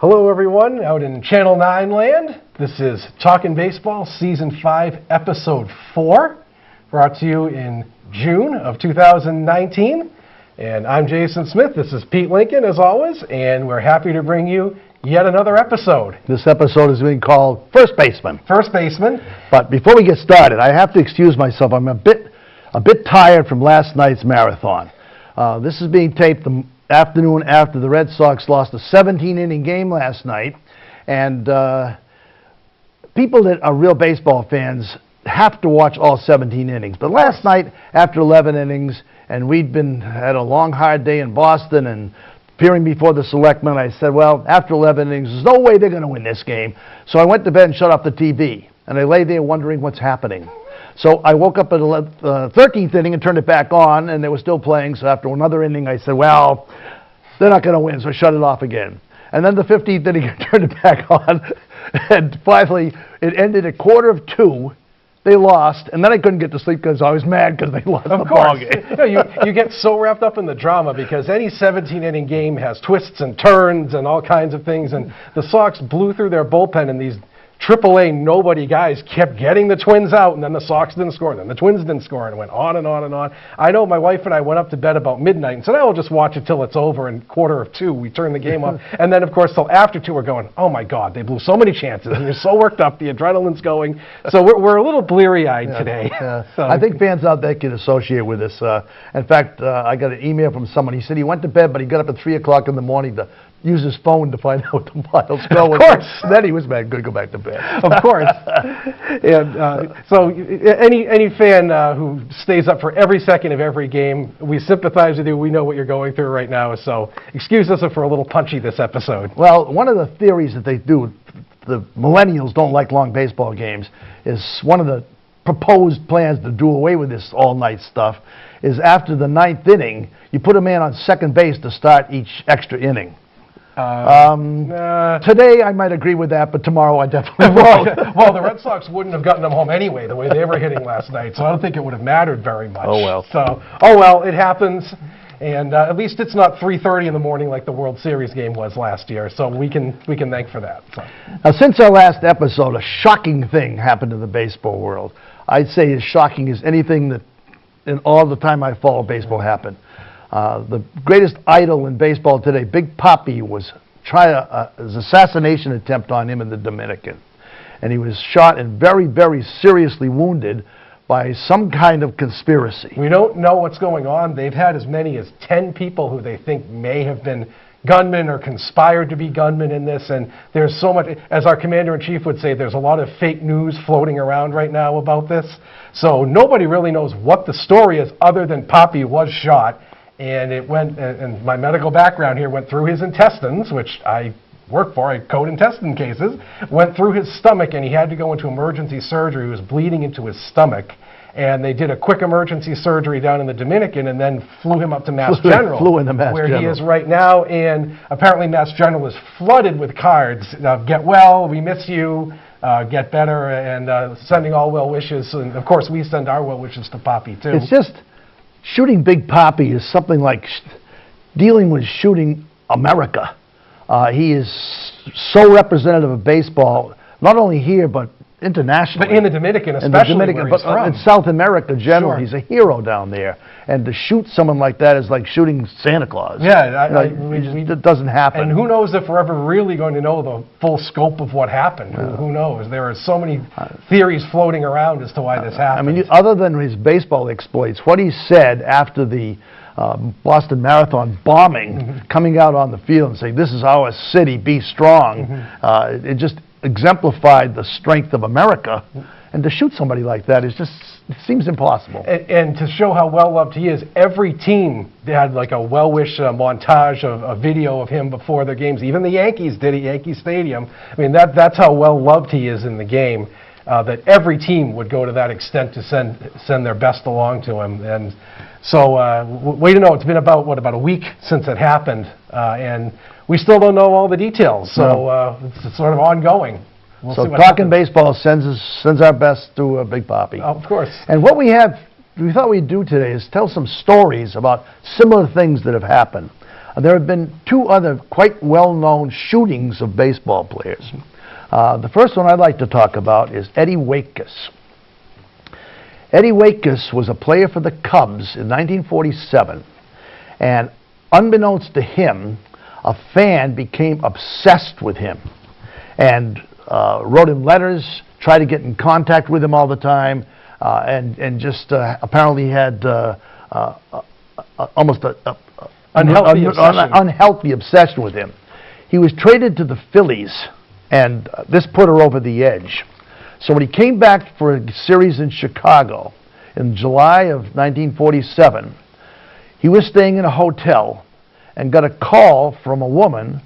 Hello everyone out in Channel 9 land. This is Talkin Baseball Season 5, Episode 4, brought to you in June of 2019. And I'm Jason Smith. This is Pete Lincoln, as always, and we're happy to bring you yet another episode. This episode is being called First Baseman. First Baseman. But before we get started, I have to excuse myself. I'm a bit tired from last night's marathon. This is being taped the afternoon after the Red Sox lost a 17-inning game last night, and people that are real baseball fans have to watch all 17 innings. But last night, after 11 innings, and we'd had a long, hard day in Boston and appearing before the selectmen, I said, well, after 11 innings, there's no way they're going to win this game. So I went to bed and shut off the TV, and I lay there wondering what's happening. So I woke up at the 13th inning and turned it back on, and they were still playing. So after another inning, I said, well, they're not going to win, so I shut it off again. And then the 15th inning, I turned it back on, and finally, it ended at 1:45. They lost, and then I couldn't get to sleep because I was mad because they lost the ball game. You get so wrapped up in the drama because any 17-inning game has twists and turns and all kinds of things, and the Sox blew through their bullpen, and these AAA nobody guys kept getting the Twins out, and then the Sox didn't score, and then the Twins didn't score, and it went on and on and on. I know my wife and I went up to bed about midnight and said, I will just watch it till it's over, and 1:45, we turned the game off. And then, of course, till after 2, we're going, oh, my God, they blew so many chances, and you're so worked up, the adrenaline's going. So we're a little bleary-eyed today. So I think fans out there can associate with this. In fact, I got an email from someone. He said he went to bed, but he got up at 3 o'clock in the morning to use his phone to find out what the final score was. Of course. Then he was mad, good to go back to bed. Of course. And so any fan who stays up for every second of every game, we sympathize with you. We know what you're going through right now. So excuse us if we're a little punchy this episode. Well, one of the theories that they do, the millennials don't like long baseball games, is one of the proposed plans to do away with this all-night stuff is after the 9th inning, you put a man on second base to start each extra inning. Today I might agree with that, but tomorrow I definitely won't. Well, the Red Sox wouldn't have gotten them home anyway, the way they were hitting last night, so I don't think it would have mattered very much. Oh, well. So, oh, well, it happens, and at least it's not 3:30 in the morning like the World Series game was last year, so we can thank for that. So. Now, since our last episode, a shocking thing happened in the baseball world. I'd say as shocking as anything that in all the time I followed baseball happened. The greatest idol in baseball today, Big Papi, was his assassination attempt on him in the Dominican. And he was shot and very, very seriously wounded by some kind of conspiracy. We don't know what's going on. They've had as many as 10 people who they think may have been gunmen or conspired to be gunmen in this, and there's so much, as our commander-in-chief would say, there's a lot of fake news floating around right now about this. So nobody really knows what the story is other than Papi was shot. And it went, and my medical background here went through his intestines, which I work for, I code intestine cases, went through his stomach, and he had to go into emergency surgery. He was bleeding into his stomach. And they did a quick emergency surgery down in the Dominican and then flew him up to Mass General, where he is right now. And apparently Mass General is flooded with cards. Get well, we miss you, get better, and sending all well wishes. And, of course, we send our well wishes to Papi, too. It's just... shooting Big Papi is something like dealing with shooting America. He is so representative of baseball, not only here, but internationally. But in the Dominican, especially, where he's from. In South America generally, Sure. He's a hero down there. And to shoot someone like that is like shooting Santa Claus. Yeah, it doesn't happen. And who knows if we're ever really going to know the full scope of what happened. Who knows? There are so many theories floating around as to why this happened. I mean, other than his baseball exploits, what he said after the Boston Marathon bombing, coming out on the field and saying, this is our city, be strong, it just exemplified the strength of America. And to shoot somebody like that is just, it seems impossible. And to show how well-loved he is, every team had like a well-wish montage of a video of him before their games. Even the Yankees did at Yankee Stadium. I mean, that's how well-loved he is in the game, that every team would go to that extent to send their best along to him. And so, way to know, it's been about a week since it happened, and we still don't know all the details, so it's sort of ongoing. We'll so Talkin Baseball sends our best to Big Papi. Of course. And what we thought we'd do today is tell some stories about similar things that have happened. There have been two other quite well-known shootings of baseball players. The first one I'd like to talk about is Eddie Waitkus. Eddie Waitkus was a player for the Cubs in 1947, and unbeknownst to him, a fan became obsessed with him and wrote him letters, tried to get in contact with him all the time, and just apparently had almost an unhealthy obsession with him. He was traded to the Phillies, and this put her over the edge. So when he came back for a series in Chicago in July of 1947, he was staying in a hotel and got a call from a woman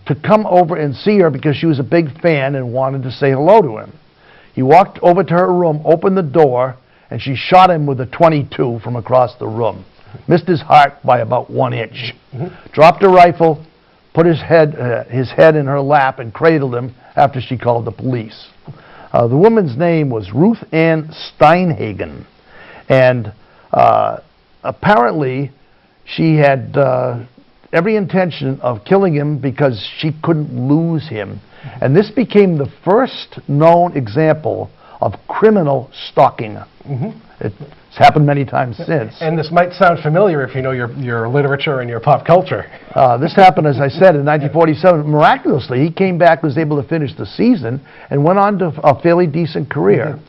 to come over and see her because she was a big fan and wanted to say hello to him. He walked over to her room, opened the door, and she shot him with a .22 from across the room. Missed his heart by about 1 inch. Dropped her rifle, put his head in her lap, and cradled him after she called the police. The woman's name was Ruth Ann Steinhagen, and apparently she had every intention of killing him because she couldn't lose him. And this became the first known example of criminal stalking. It's happened many times since. And this might sound familiar if you know your literature and your pop culture. This happened, as I said, in 1947. Miraculously, he came back, was able to finish the season, and went on to a fairly decent career.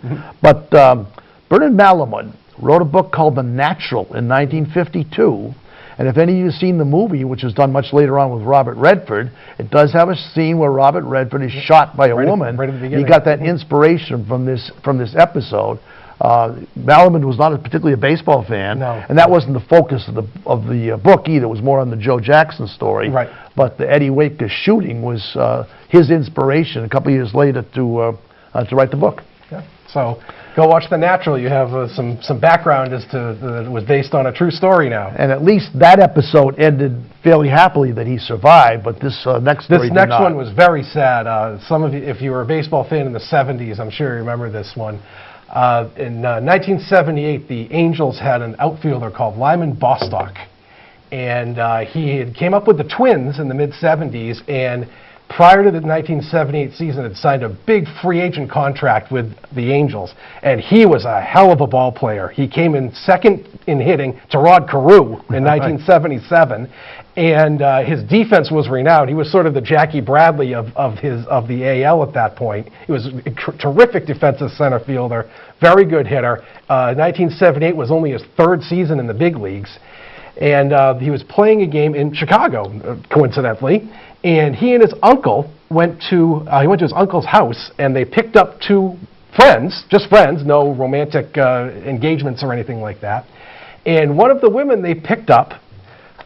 But Bernard Malamud wrote a book called The Natural in 1952. And if any of you have seen the movie, which was done much later on with Robert Redford, it does have a scene where Robert Redford is shot by a woman. Right at the beginning. He got that inspiration from this episode. Malamud was not particularly a baseball fan, and that wasn't the focus of the book either. It was more on the Joe Jackson story. Right. But the Eddie Waitkus shooting was his inspiration a couple of years later to write the book. Yeah. So go watch The Natural. You have some background as to that it was based on a true story now. And at least that episode ended fairly happily that he survived, but this next story did not. One was very sad. Some of you, if you were a baseball fan in the 70s, I'm sure you remember this one. In 1978, the Angels had an outfielder called Lyman Bostock, and he came up with the Twins in the mid-70s, and prior to the 1978 season had signed a big free agent contract with the Angels, and he was a hell of a ball player. He came in second in hitting to Rod Carew in 1977, and his defense was renowned. He was sort of the Jackie Bradley of the AL at that point. He was a terrific defensive center fielder, very good hitter. 1978 was only his third season in the big leagues, and he was playing a game in Chicago, coincidentally. And he and his uncle went to his uncle's house, and they picked up two friends, just friends, no romantic engagements or anything like that. And one of the women they picked up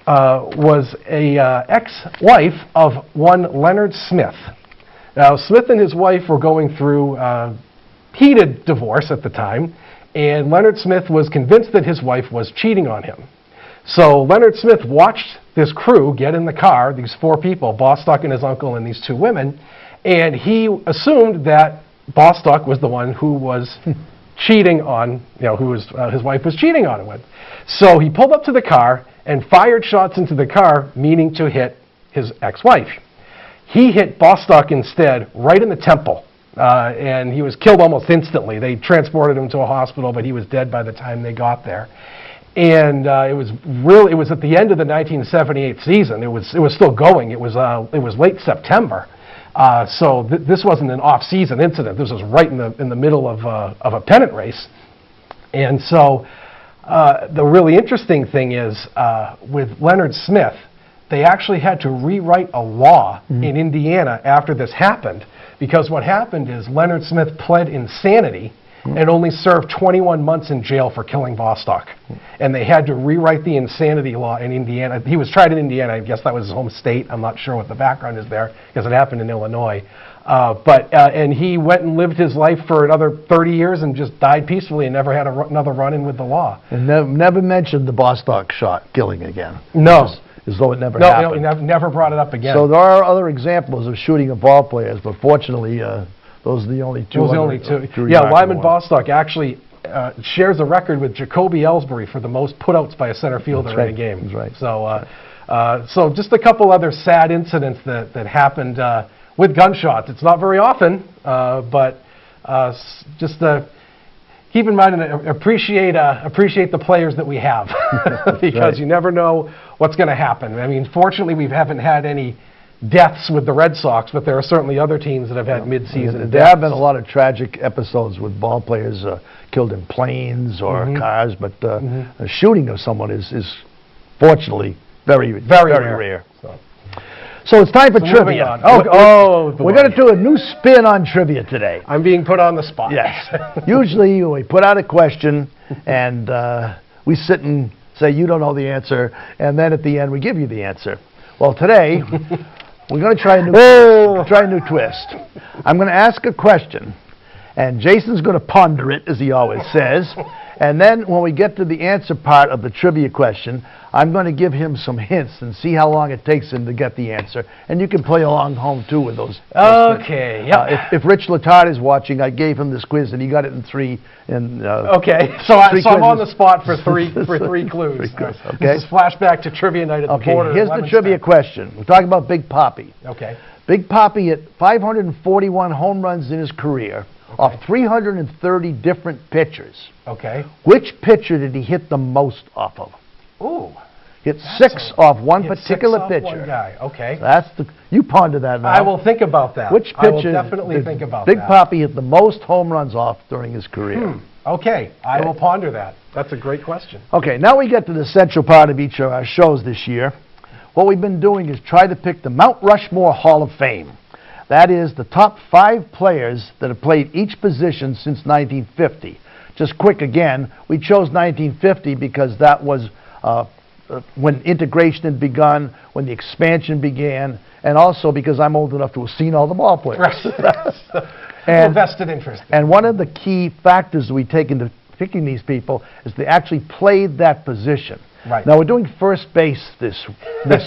was a ex-wife of one Leonard Smith. Now, Smith and his wife were going through heated divorce at the time, and Leonard Smith was convinced that his wife was cheating on him. So Leonard Smith watched this crew get in the car, these four people, Bostock and his uncle and these two women, and he assumed that Bostock was the one who was cheating on, his wife was cheating on him with. So he pulled up to the car and fired shots into the car, meaning to hit his ex-wife. He hit Bostock instead, right in the temple, and he was killed almost instantly. They transported him to a hospital, but he was dead by the time they got there. And it was at the end of the 1978 season. It was still going. It was late September. So this wasn't an off-season incident. This was right in the middle of a pennant race. And so the really interesting thing is with Leonard Smith, they actually had to rewrite a law in Indiana after this happened, because what happened is Leonard Smith pled insanity and only served 21 months in jail for killing Bostock. And they had to rewrite the insanity law in Indiana. He was tried in Indiana. I guess that was his home state. I'm not sure what the background is there, because it happened in Illinois. And he went and lived his life for another 30 years and just died peacefully and never had another run-in with the law. And never mentioned the Bostock shot killing again. No. As though it never happened. No, he never brought it up again. So there are other examples of shooting of ball players, but fortunately, those are the only two. Those are the only two. Yeah, Lyman Bostock actually shares a record with Jacoby Ellsbury for the most putouts by a center fielder in a game. That's right. So So just a couple other sad incidents that happened with gunshots. It's not very often, but just keep in mind and appreciate the players that we have because right. You never know what's going to happen. I mean, fortunately, we haven't had any deaths with the Red Sox, but there are certainly other teams that have had mid-season deaths. There have been a lot of tragic episodes with ball players killed in planes or cars, but a shooting of someone is fortunately very rare. So it's time for trivia. We're going to do a new spin on trivia today. I'm being put on the spot. Yes. Usually we put out a question and we sit and say you don't know the answer, and then at the end we give you the answer. Well, today we're going to try a new twist. I'm going to ask a question, and Jason's going to ponder it, as he always says. And then when we get to the answer part of the trivia question, I'm going to give him some hints and see how long it takes him to get the answer. And you can play along home, too, with those. Okay, yep. If Rich Latard is watching, I gave him this quiz, and he got it in three. Okay, so I'm on the spot for three clues. Okay. This is flashback to trivia night at the Border. Here's the trivia question. We're talking about Big Papi. Okay. Big Papi hit 541 home runs in his career off 330 different pitchers. Okay. Which pitcher did he hit the most off of? Ooh. Hit six off one particular pitcher. One guy. Okay. You ponder that now. I will think about that. Which pitcher I will definitely think about Big that. Papi hit the most home runs off during his career? Okay. I will ponder that. That's a great question. Okay, now we get to the central part of each of our shows this year. What we've been doing is try to pick the Mount Rushmore Hall of Fame. That is the top 5 players that have played each position since 1950. Just quick again, we chose 1950 because that was when integration had begun, when the expansion began, and also because I'm old enough to have seen all the ball players. And vested interest. And one of the key factors we take into picking these people is they actually played that position. Right. Now, we're doing first base this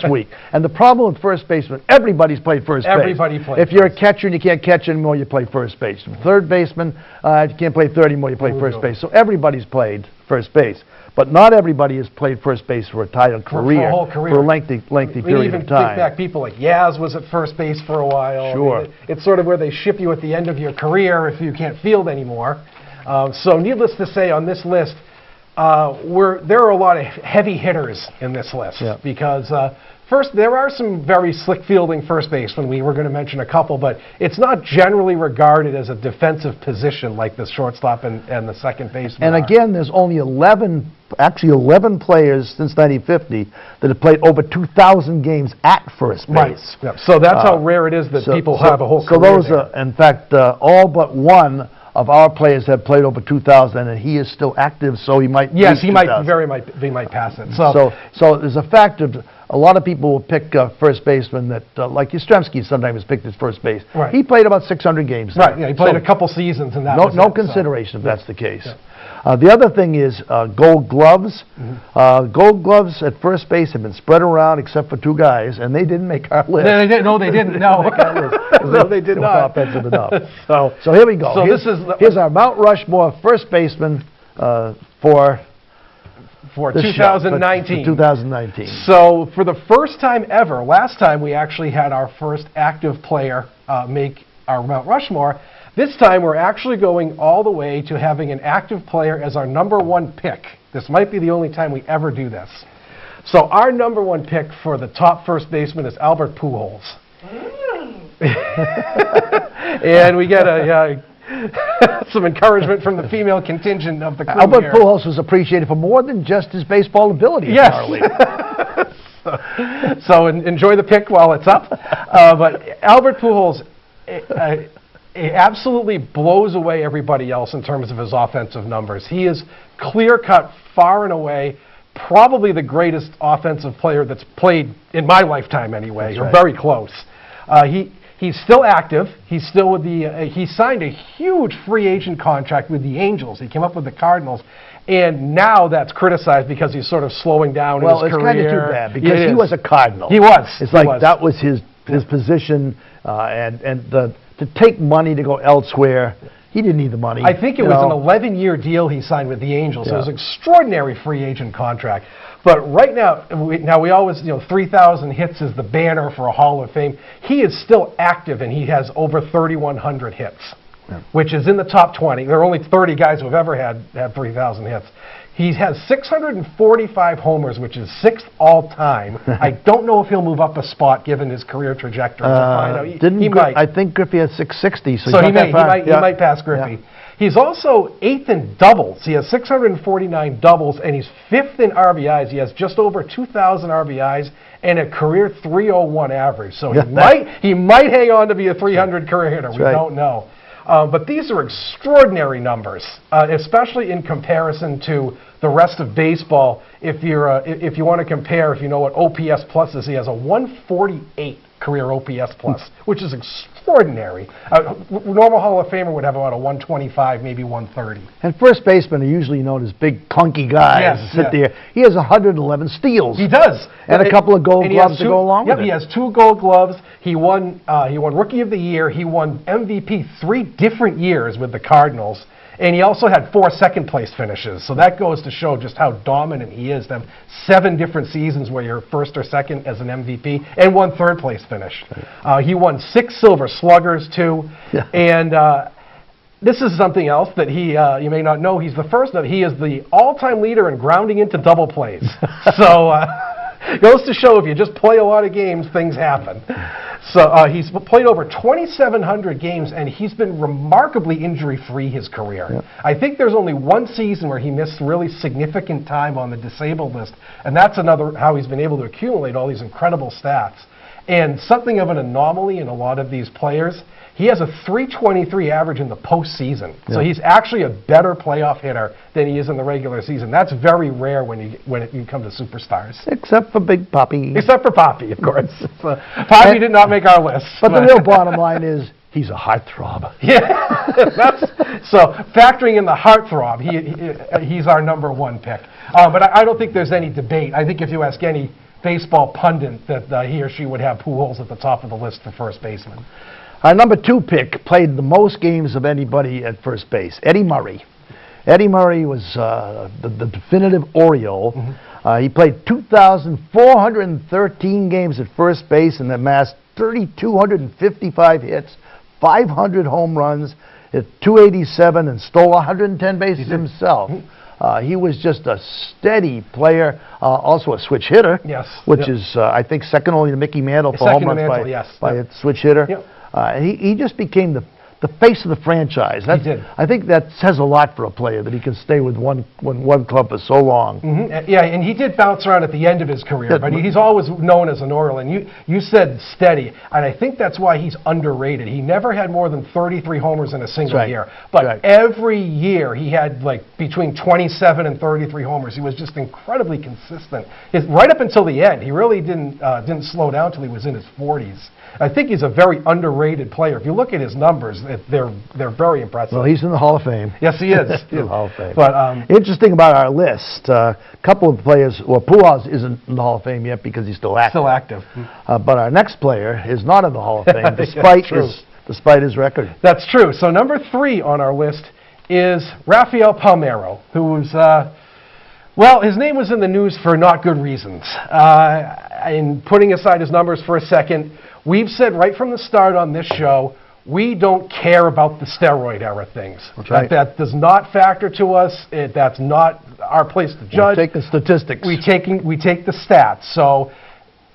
week. And the problem with first baseman, everybody's played first base. Everybody plays. If you're a catcher and you can't catch anymore, you play first base. Third baseman, you can't play third anymore, you play first base. So everybody's played first base. But not everybody has played first base for a title career. For a whole career. For a lengthy period of time. Even think back, people like Yaz was at first base for a while. Sure. I mean, it's sort of where they ship you at the end of your career if you can't field anymore. So needless to say, on this list, there are a lot of heavy hitters in this list because first, there are some very slick fielding first basemen. We were going to mention a couple, but it's not generally regarded as a defensive position like the shortstop and the second baseman. And again, there's only 11 players since 1950 that have played over 2,000 games at first base. Right. Yep. So that's how rare it is that people have a whole career. So those are, in fact, all but one of our players have played over 2,000, and he is still active, so he might. Yes, he might pass it. So there's a fact of a lot of people will pick first baseman that, like Yastrzemski sometimes picked his first base. Right. He played about 600 games. Right. Yeah, he played a couple seasons, and that was no consideration if that's the case. Yeah. The other thing is Gold Gloves. Gold Gloves at first base have been spread around except for 2 guys, and they didn't make our list. No, they didn't. No, no, they did not. Offensive enough. So here we go. So here's our Mount Rushmore first baseman for 2019. 2019. So for the first time ever, last time we actually had our first active player make our Mount Rushmore. This time we're actually going all the way to having an active player as our number 1 pick. This might be the only time we ever do this. So our number 1 pick for the top first baseman is Albert Pujols. And we get some encouragement from the female contingent of the crew Albert here. Pujols was appreciated for more than just his baseball ability in our league. So enjoy the pick while it's up. But Albert Pujols it absolutely blows away everybody else in terms of his offensive numbers. He is clear-cut, far and away, probably the greatest offensive player that's played in my lifetime anyway, or very close. He's still active. He's still with he signed a huge free agent contract with the Angels. He came up with the Cardinals. And now that's criticized because he's sort of slowing down in his career. Well, it's kind of too bad because he was a Cardinal. He was. It's like that was his position, and to take money to go elsewhere He didn't need the money. I think it was an 11-year deal he signed with the Angels. So it was an extraordinary free agent contract. But right now, we always, 3,000 hits is the banner for a Hall of Fame. He is still active, and he has over 3,100 hits, which is in the top 20. There are only 30 guys who have ever had 3,000 hits. He has 645 homers, which is 6th all-time. I don't know if he'll move up a spot given his career trajectory. He might. I think Griffey has 660, so he might pass Griffey. Yeah. He's also 8th in doubles. He has 649 doubles, and he's 5th in RBIs. He has just over 2,000 RBIs and a career .301 average. So he might hang on to be a 300 career hitter. We don't know. But these are extraordinary numbers, especially in comparison to the rest of baseball. If you want to compare, if you know what OPS plus is, he has a 148 career OPS plus, which is extraordinary. Normal Hall of Famer would have about a 125, maybe 130. And first basemen are usually known as big, clunky guys that sit there. He has 111 steals. He does. And a couple of gold gloves to go along with it. He has 2 gold gloves. He won Rookie of the Year. He won MVP 3 different years with the Cardinals. And he also had 4 second-place finishes. So that goes to show just how dominant he is, to have 7 different seasons where you're first or second as an MVP, and 1 third-place finish. He won 6 Silver Sluggers, too. Yeah. And this is something else that you may not know. He's the first that he is the all-time leader in grounding into double plays. So goes to show if you just play a lot of games, things happen. So he's played over 2,700 games, and he's been remarkably injury-free his career. Yep. I think there's only 1 season where he missed really significant time on the disabled list, and that's how he's been able to accumulate all these incredible stats. And something of an anomaly in a lot of these players, he has a .323 average in the postseason. Yeah. So he's actually a better playoff hitter than he is in the regular season. That's very rare when you come to superstars. Except for Big Papi. Except for Papi, of course. Papi did not make our list. But the real bottom line is he's a heartthrob. Yeah. So factoring in the heartthrob, he's our #1 pick. But I don't think there's any debate. I think if you ask any baseball pundit that he or she would have Pujols at the top of the list for first baseman. Our #2 pick played the most games of anybody at first base, Eddie Murray. Eddie Murray was the definitive Oriole. Mm-hmm. He played 2,413 games at first base and amassed 3,255 hits, 500 home runs, hit .287, and stole 110 bases himself. He was just a steady player, also a switch hitter, which is, I think, second only to Mickey Mantle for home runs by a switch hitter. Yep. He just became the face of the franchise. He did. I think that says a lot for a player, that he can stay with one club for so long. Mm-hmm. Yeah, and he did bounce around at the end of his career, but he's always known as an Oriole. And you said steady, and I think that's why he's underrated. He never had more than 33 homers in a single year, but every year he had like between 27 and 33 homers. He was just incredibly consistent. Right up until the end, he really didn't slow down till he was in his 40s. I think he's a very underrated player. If you look at his numbers, they're very impressive. Well, he's in the Hall of Fame. Yes, he is. He's in the Hall of Fame. But interesting about our list, a couple of players. Well, Pujols isn't in the Hall of Fame yet because he's still active. Still active. But our next player is not in the Hall of Fame, despite his record. That's true. So #3 on our list is Rafael Palmeiro, who's well, his name was in the news for not good reasons. In putting aside his numbers for a second, we've said right from the start on this show, we don't care about the steroid era things. That does not factor to us. That's not our place to judge. We take the statistics. We take the stats. So,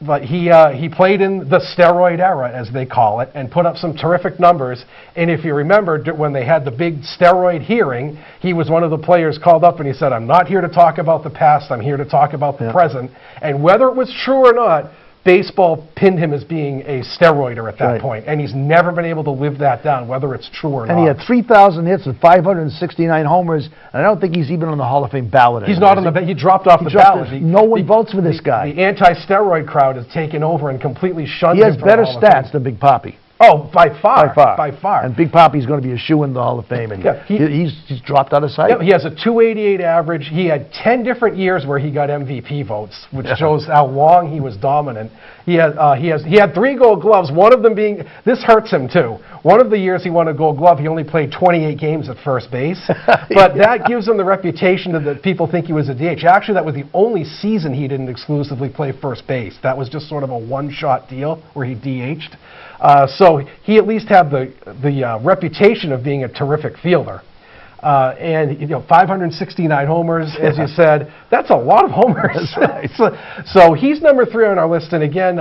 but he played in the steroid era, as they call it, and put up some terrific numbers. And if you remember, when they had the big steroid hearing, he was one of the players called up and he said, "I'm not here to talk about the past. I'm here to talk about the present." And whether it was true or not, baseball pinned him as being a steroider at that point, and he's never been able to live that down, whether it's true or not. And he had 3,000 hits and 569 homers, and I don't think he's even on the Hall of Fame ballot anymore. He's not on the ballot. He dropped off the ballot. No one votes for this guy. The anti-steroid crowd has taken over and completely shunned him. He has better stats than Big Papi. Oh, by far. And Big Papi's going to be a shoe in the Hall of Fame, and he's dropped out of sight. Yeah, he has a .288 average. He had 10 different years where he got MVP votes, which shows how long he was dominant. He had 3 Gold Gloves. One of them being, this hurts him too. One of the years he won a Gold Glove, he only played 28 games at first base. But that gives him the reputation that people think he was a DH. Actually, that was the only season he didn't exclusively play first base. That was just sort of a one-shot deal where he DH'd. So he at least had the reputation of being a terrific fielder. And 569 homers, as you said, that's a lot of homers. So he's number 3 on our list. And again,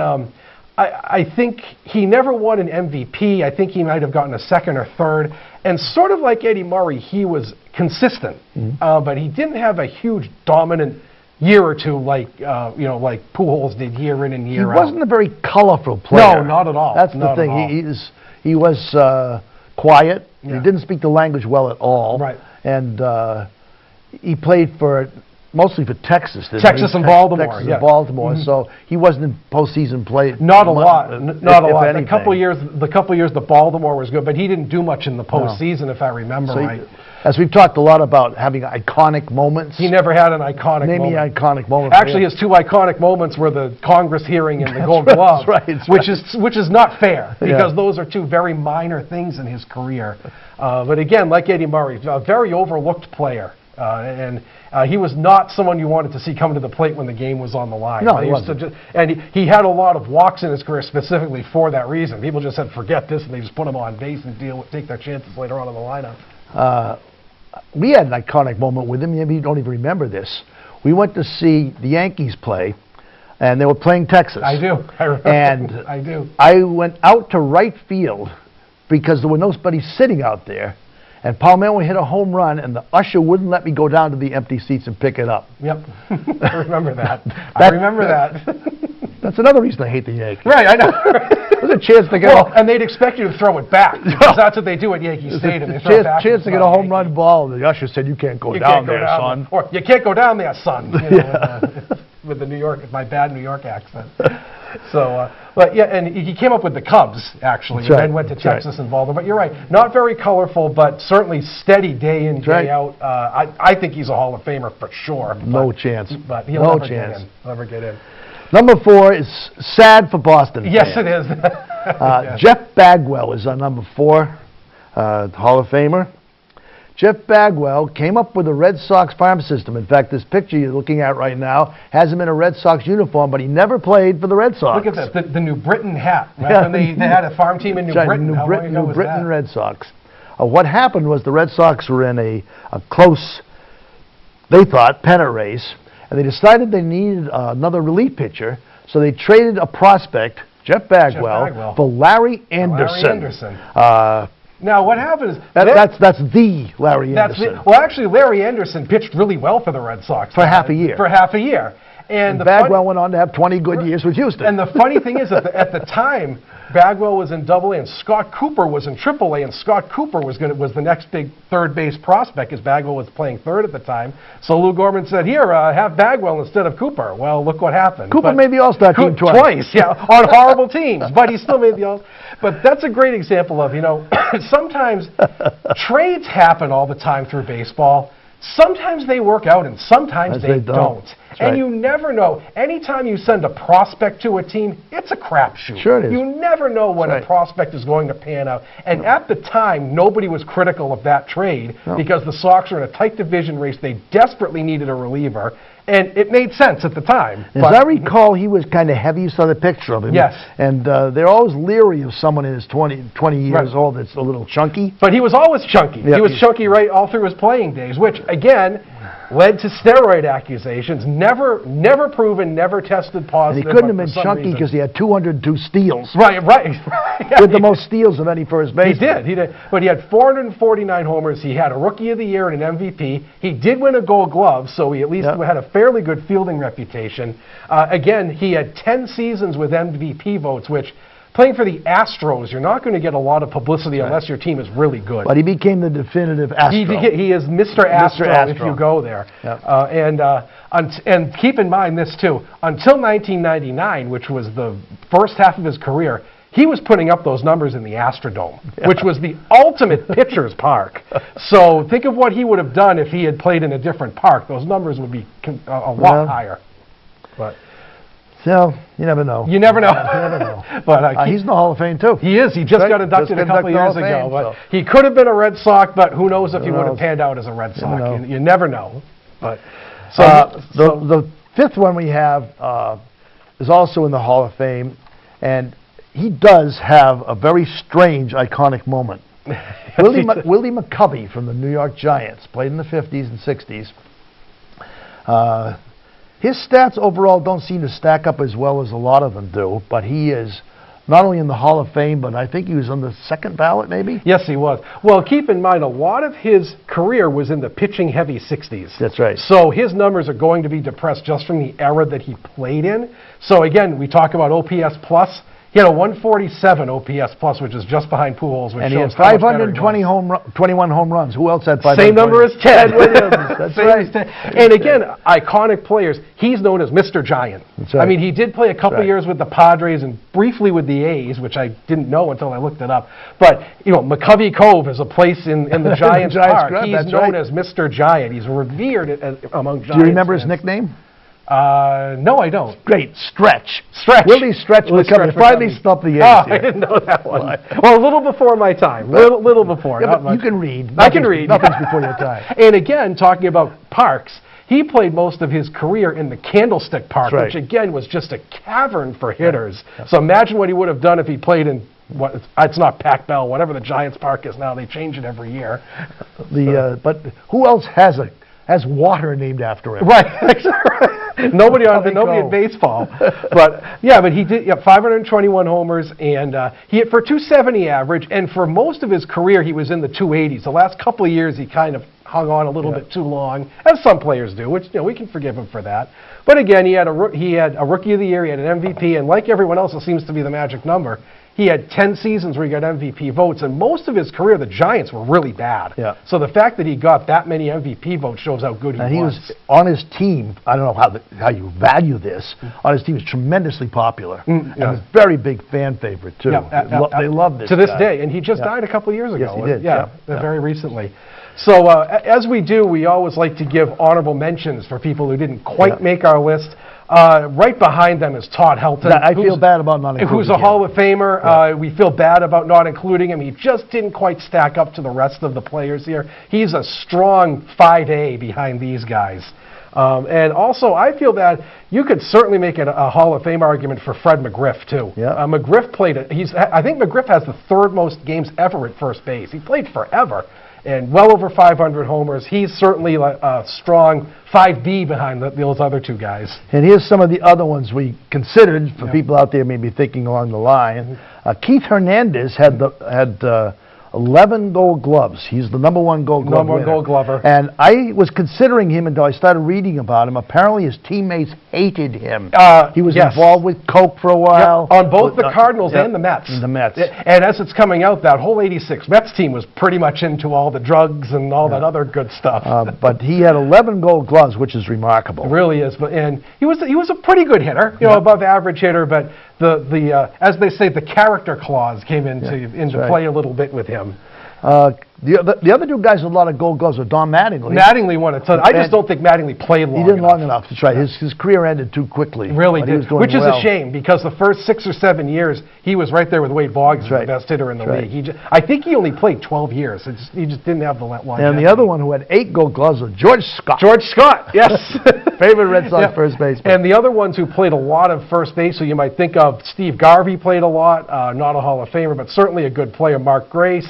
I think he never won an MVP. I think he might have gotten a second or third. And sort of like Eddie Murray, he was consistent, but he didn't have a huge dominant year or two like like Pujols did year in and year out. He wasn't a very colorful player. No, not at all. That's the thing. He was quiet. Yeah. He didn't speak the language well at all. Right. And he played mostly for Texas. Texas and Baltimore. Texas and Baltimore. So he wasn't in postseason play. Not a lot. Not a lot. Anything. The couple years that Baltimore was good, but he didn't do much in the postseason, if I remember right. As we've talked a lot about having iconic moments. He never had an iconic moment. Name me an iconic moment. Actually, his 2 iconic moments were the Congress hearing and the Gold Glove, which is not fair because those are 2 very minor things in his career. But again, like Eddie Murray, a very overlooked player. And he was not someone you wanted to see coming to the plate when the game was on the line. No, he wasn't. And he had a lot of walks in his career specifically for that reason. People just said, forget this, and they just put him on base and take their chances later on in the lineup. We had an iconic moment with him. Maybe you don't even remember this. We went to see the Yankees play, and they were playing Texas. I do. I remember. And I do. I went out to right field because there were nobody sitting out there. And Palmeiro hit a home run, and the usher wouldn't let me go down to the empty seats and pick it up. Yep. I remember that. I remember that. That's another reason I hate the Yankees. Right, I know. There's a chance to get and they'd expect you to throw it back. Because that's what they do at Yankee Stadium. They throw it back chance to get a home run ball. The usher said, you can't go down there, son. Or, you can't go down there, son. With the New York, my bad New York accent. So, but yeah, and he came up with the Cubs, actually, and then went to Texas and Baltimore. But you're right, not very colorful, but certainly steady day in, day out. I think he's a Hall of Famer for sure. No chance. But he'll never get in. Never get in. Number 4 is sad for Boston fans. Yes, it is. Jeff Bagwell is our number 4 Hall of Famer. Jeff Bagwell came up with the Red Sox farm system. In fact, this picture you're looking at right now has him in a Red Sox uniform, but he never played for the Red Sox. Look at this, the New Britain hat. Right? When they had a farm team in New Britain. New Britain Red Sox. What happened was the Red Sox were in a close, they thought, pennant race, and they decided they needed another relief pitcher, so they traded a prospect, Jeff Bagwell, for Larry Anderson. Now, what happened is... That's the Larry Anderson. Well, actually, Larry Anderson pitched really well for the Red Sox. For half a year. For half a year. And Bagwell went on to have 20 good years with Houston. And the funny thing is, at the time, Bagwell was in Double-A and Scott Cooper was in Triple-A, and Scott Cooper was the next big third base prospect, as Bagwell was playing third at the time. So Lou Gorman said, "Here, have Bagwell instead of Cooper." Well, look what happened. Cooper made the All-Star team twice, yeah, on horrible teams, but he still made the All. But that's a great example of sometimes trades happen all the time through baseball. Sometimes they work out and sometimes they don't. And you never know. Anytime you send a prospect to a team, it's a crapshoot. Sure it is. You never know when a prospect is going to pan out. And at the time, nobody was critical of that trade because the Sox were in a tight division race. They desperately needed a reliever. And it made sense at the time. As I recall, he was kind of heavy. You saw the picture of him. Yes. And they're always leery of someone in his 20 years old that's a little chunky. But he was always chunky. He was chunky right all through his playing days, which, again, led to steroid accusations. Never proven, never tested positive. And he couldn't have been chunky because he had 202 steals. Right. With the most steals of any first baseman. He did. But he had 449 homers. He had a Rookie of the Year and an MVP. He did win a Gold Glove, so he at least had a fairly good fielding reputation. Again, he had 10 seasons with MVP votes, which, playing for the Astros, you're not going to get a lot of publicity unless your team is really good. But he became the definitive Astro. He is Mr. Astro if you go there. And keep in mind this, too. Until 1999, which was the first half of his career, he was putting up those numbers in the Astrodome, which was the ultimate pitcher's park. So think of what he would have done if he had played in a different park. Those numbers would be a lot higher. But So, you never know. You never know. You never know. But he's in the Hall of Fame, too. He is. He just Right? got inducted Just a couple inducted years Hall of ago. Fame, But so. he could have been a Red Sox, but who knows if he would have knows? panned out as a Red Sox. know. You never know. But The fifth one we have is also in the Hall of Fame, and he does have a very strange, iconic moment. Willie McCovey from the New York Giants, played in the 50s and 60s. His stats overall don't seem to stack up as well as a lot of them do, but he is not only in the Hall of Fame, but I think he was on the second ballot, maybe? Yes, he was. Well, keep in mind, a lot of his career was in the pitching-heavy 60s. That's right. So his numbers are going to be depressed just from the era that he played in. So again, we talk about OPS plus. He had a 147 OPS plus, which is just behind Pujols, which And he shows had how much better he 520 was. 21 home runs. Who else had 520? Same number as Ted Williams. That's Same right. as Ted. And again, iconic players. He's known as Mr. Giant. That's right. I mean, he did play a couple Right. years with the Padres and briefly with the A's, which I didn't know until I looked it up. But, you know, McCovey Cove is a place in the Giants Park. Club, He's that's known right. as Mr. Giant. He's revered among Giants. Do you remember his fans. nickname? No, I don't. Great, Stretch. Stretch. Willie Stretch Willie McCovey. Stretch Finally McCovey. stumped the A's Oh, here. I didn't know that one. Well, a little before my time. Little before. Yeah, not but you much. can read. I can read. Nothing's before your time. And again, talking about parks, he played most of his career in the Candlestick Park, That's right. which again was just a cavern for hitters. So imagine what he would have done if he played in it's not Pac Bell, whatever the Giants Park is now. They change it every year. But who else has water named after him? Right. nobody Cove. in baseball. But he did 521 homers, and he hit for 270 average, and for most of his career he was in the 280s. The last couple of years he kind of hung on a little bit too long, as some players do, which we can forgive him for that. But again, he had a Rookie of the Year, he had an MVP, and like everyone else, it seems to be the magic number. He had 10 seasons where he got MVP votes, and most of his career, the Giants were really bad. Yeah. So the fact that he got that many MVP votes shows how good he was. And he was on his team. I don't know how you value this. On his team, he was tremendously popular and a very big fan favorite too. They love this to this guy. day, and he just died a couple of years ago. Yes, he did. Yeah, very recently. So as we do, we always like to give honorable mentions for people who didn't quite make our list. Right behind them is Todd Helton. I feel bad about not including who's a him. Hall of Famer. We feel bad about not including him. He just didn't quite stack up to the rest of the players here. He's a strong 5A behind these guys. And also, I feel that you could certainly make it a Hall of Fame argument for Fred McGriff, too. Yeah. McGriff played it. I think McGriff has the third most games ever at first base. He played forever. And well over 500 homers. He's certainly a strong 5B behind those other two guys. And here's some of the other ones we considered for people out there maybe thinking along the line. Keith Hernandez had 11 Gold Gloves. He's the number one Gold Glove winner. Gold Glover. And I was considering him until I started reading about him. Apparently his teammates hated him. He was involved with coke for a while. On both the Cardinals and the Mets. And the Mets. And as it's coming out, that whole 86 Mets team was pretty much into all the drugs and all that other good stuff. But he had 11 Gold Gloves, which is remarkable. It really is. And he was a pretty good hitter, above average hitter, but the as they say, the character clause came into play a little bit with him. The other two guys with a lot of Gold Gloves are Don Mattingly. Mattingly won a ton. I just don't think Mattingly played long enough. He didn't long enough. That's right. His career ended too quickly. Really did. Which is a shame, because the first 6 or 7 years, he was right there with Wade Boggs as the best hitter in the league. I think he only played 12 years. He just didn't have the longevity. And the other one who had 8 Gold Gloves was George Scott. George Scott, yes. Favorite Red Sox first baseman. And the other ones who played a lot of first base, so you might think of Steve Garvey played a lot, not a Hall of Famer, but certainly a good player, Mark Grace.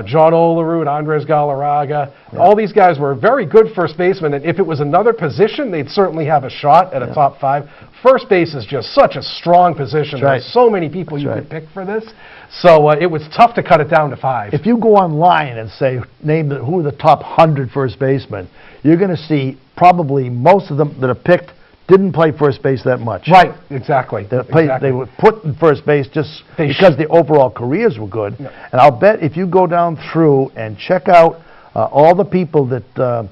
John Olerud, Andres Galarraga, all these guys were very good first basemen, and if it was another position, they'd certainly have a shot at a top 5. First base is just such a strong position. There's so many people you could pick for this, so it was tough to cut it down to 5. If you go online and say, who are the top 100 first basemen, you're going to see probably most of them that are picked didn't play first base that much. Right, exactly. They were put in first base just because their overall careers were good. Yeah. And I'll bet if you go down through and check out all the people that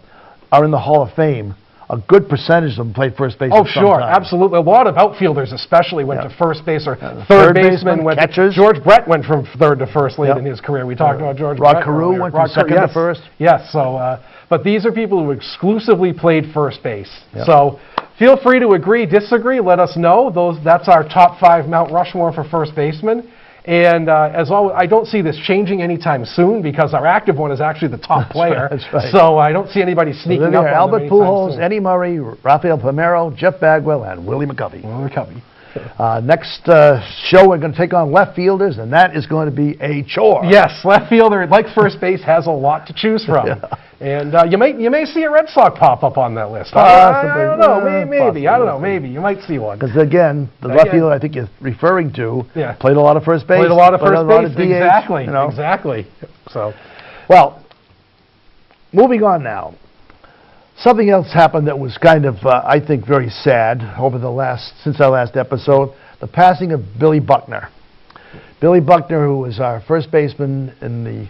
are in the Hall of Fame, a good percentage of them played first base. Oh, sure, absolutely. A lot of outfielders especially went to first base, or third baseman went catchers. George Brett went from third to first late in his career. We talked about George Brett. Rod Carew went from second to first. Yes, so, but these are people who exclusively played first base. So Feel free to agree, disagree, let us know. That's our top 5 Mount Rushmore for first baseman. And as always, I don't see this changing anytime soon because our active one is actually the top player. That's right. So I don't see anybody sneaking up on them Albert anytime Pujols, soon. Eddie Murray, Rafael Palmeiro, Jeff Bagwell, and Willie McCovey. Next show, we're going to take on left fielders, and that is going to be a chore. Yes, left fielder, like first base, has a lot to choose from. Yeah. And you may see a Red Sox pop up on that list. Possibly. I don't know, maybe. Possibly. I don't know, maybe. You might see one. Because, again, the left fielder I think you're referring to played a lot of first base. Played a lot of first base, DH, exactly, you know. exactly. So, well, moving on now. Something else happened that was kind of, I think, very sad since our last episode. The passing of Billy Buckner. Billy Buckner, who was our first baseman in the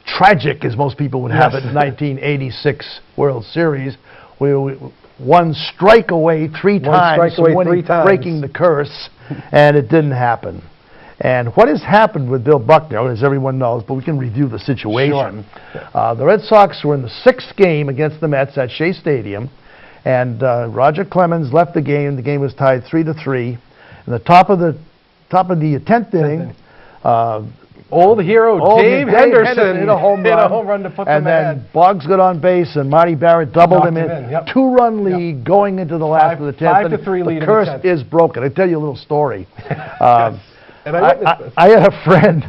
tragic, as most people would have it, 1986 World Series, where we one strike away three times from breaking the curse, and it didn't happen. And what has happened with Bill Buckner, as everyone knows, but we can review the situation. Sure. The Red Sox were in the 6th game against the Mets at Shea Stadium, and Roger Clemens left the game. The game was tied 3-3. In the top of the 10th inning, old hero Dave Henderson hit a home run to put them ahead. And then Boggs got on base, and Marty Barrett doubled him in. Yep. 2-run lead going into the last of the 10th. 5-3 lead. The curse is broken. I'll tell you a little story. Yes. And I had a friend,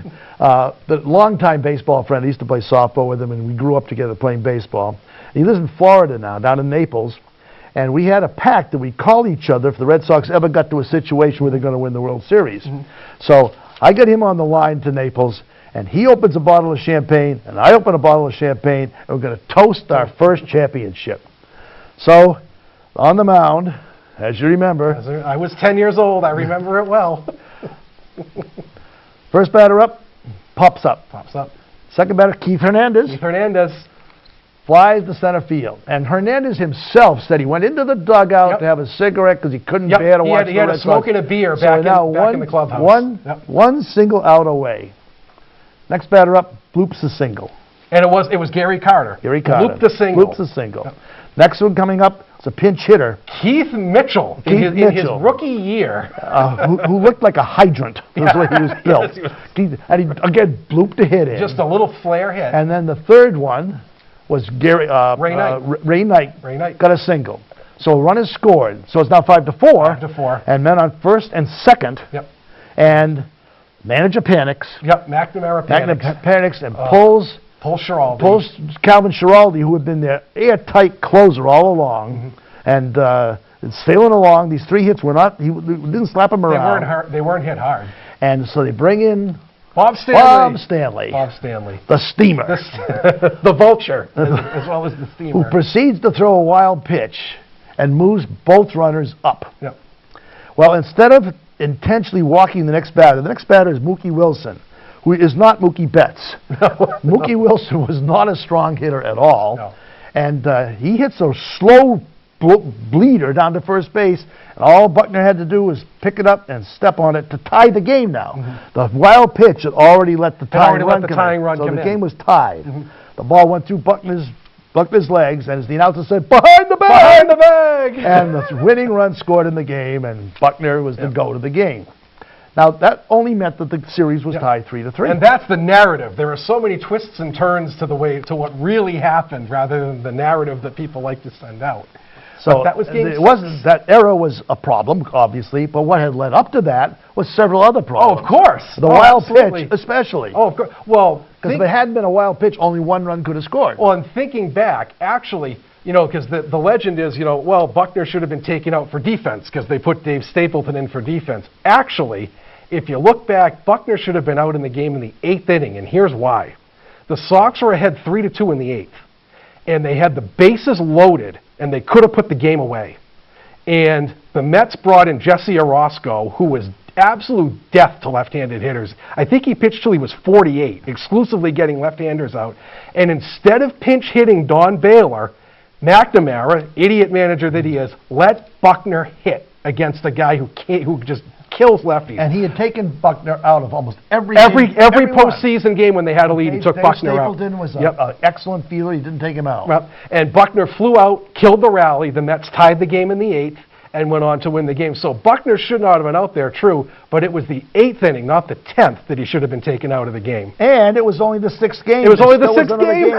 the longtime baseball friend. I used to play softball with him, and we grew up together playing baseball. He lives in Florida now, down in Naples. And we had a pact that we'd call each other if the Red Sox ever got to a situation where they're going to win the World Series. So I get him on the line to Naples, and he opens a bottle of champagne, and I open a bottle of champagne, and we're going to toast our first championship. So on the mound, as you remember. I was 10 years old. I remember it well. First batter up, pops up. Pops up. Second batter, Keith Hernandez. Keith Hernandez. Flies to center field. And Hernandez himself said he went into the dugout to have a cigarette because he couldn't bear to watch the Red Sox. He had a smoke and a beer back in the clubhouse. One single out away. Next batter up, bloops a single. And it was Gary Carter. Gary Carter. Blooped a single. Bloops a single. Yep. Next one coming up is a pinch hitter. Keith Mitchell. In his rookie year. Who looked like a hydrant. That's the way he was built. Yes, and he, again, blooped a hit in. Just a little flare hit. And then the third one was Ray Knight. Got a single. So a run is scored. So it's now 5-4. 5-4. And men on first and second. Yep. And manager panics. Yep. McNamara panics and pulls Calvin Schiraldi, who had been their airtight closer all along, and it's sailing along. These 3 hits were not. He didn't slap him around. They weren't hit hard. And so they bring in Bob Stanley. The steamer. The vulture, as well as the steamer. Who proceeds to throw a wild pitch and moves both runners up. Yep. Well, instead of intentionally walking the next batter is Mookie Wilson, who is not Mookie Betts. Mookie Wilson was not a strong hitter at all. No. And he hits a slow bleeder down to first base, and all Buckner had to do was pick it up and step on it to tie the game now. The wild pitch had already let the tying run come in. So the game was tied. The ball went through Buckner's legs, and as the announcer said, behind the bag! Behind the bag! And the winning run scored in the game, and Buckner was the go to the game. Now, that only meant that the series was tied 3-3. And that's the narrative. There are so many twists and turns to what really happened rather than the narrative that people like to send out. So but that was game it wasn't that era was a problem, obviously, but what had led up to that was several other problems. Oh, of course. The wild pitch, especially. Oh, of course. Well, because if it hadn't been a wild pitch, only 1 run could have scored. Well, and thinking back, actually, because the legend is, Buckner should have been taken out for defense because they put Dave Stapleton in for defense. Actually, if you look back, Buckner should have been out in the game in the 8th inning, and here's why. The Sox were ahead 3-2 in the 8th, and they had the bases loaded, and they could have put the game away. And the Mets brought in Jesse Orozco, who was absolute death to left-handed hitters. I think he pitched till he was 48, exclusively getting left-handers out. And instead of pinch hitting Don Baylor, McNamara, idiot manager that he is, let Buckner hit against a guy who just kills lefties. And he had taken Buckner out of almost every postseason game when they had a lead, he took Buckner out. Stapleton was an excellent fielder. He didn't take him out. Well, and Buckner flew out, killed the rally. The Mets tied the game in the 8th and went on to win the game. So Buckner should not have been out there, true, but it was the 8th inning, not the 10th, that he should have been taken out of the game. And it was only the 6th game. It was only the 6th game.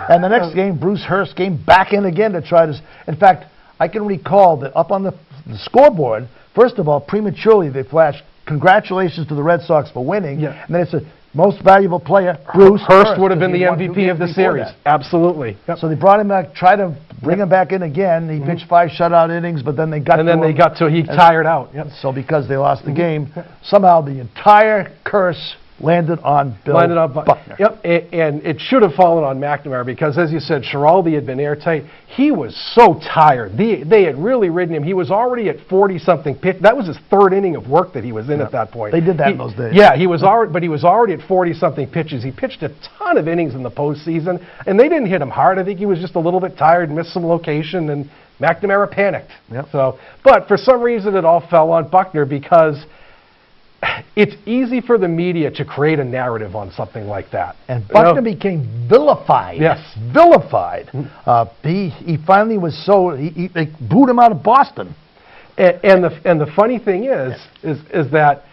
And the next game, Bruce Hurst came back in again to try to... In fact, I can recall that up on the scoreboard, first of all, prematurely, they flashed, "Congratulations to the Red Sox for winning." Yeah. And then it said, "Most valuable player, Bruce Hurst." Would have been the MVP of the series. Absolutely. Yep. So they brought him back, tried to bring him back in again. He pitched 5 shutout innings, but then they got to him. He tired out. Yep. So because they lost the game, somehow the entire curse landed on Bill Buckner. Yep, and it should have fallen on McNamara because, as you said, Schiraldi had been airtight. He was so tired. They had really ridden him. He was already at 40-something pitch. That was his 3rd inning of work that he was in at that point. They did that in those days. Yeah, he was already at 40-something pitches. He pitched a ton of innings in the postseason, and they didn't hit him hard. I think he was just a little bit tired, missed some location, and McNamara panicked. Yep. But for some reason, it all fell on Buckner because it's easy for the media to create a narrative on something like that. And Buckner became vilified. Yes. Vilified. He finally was they booed him out of Boston. And the funny thing is that,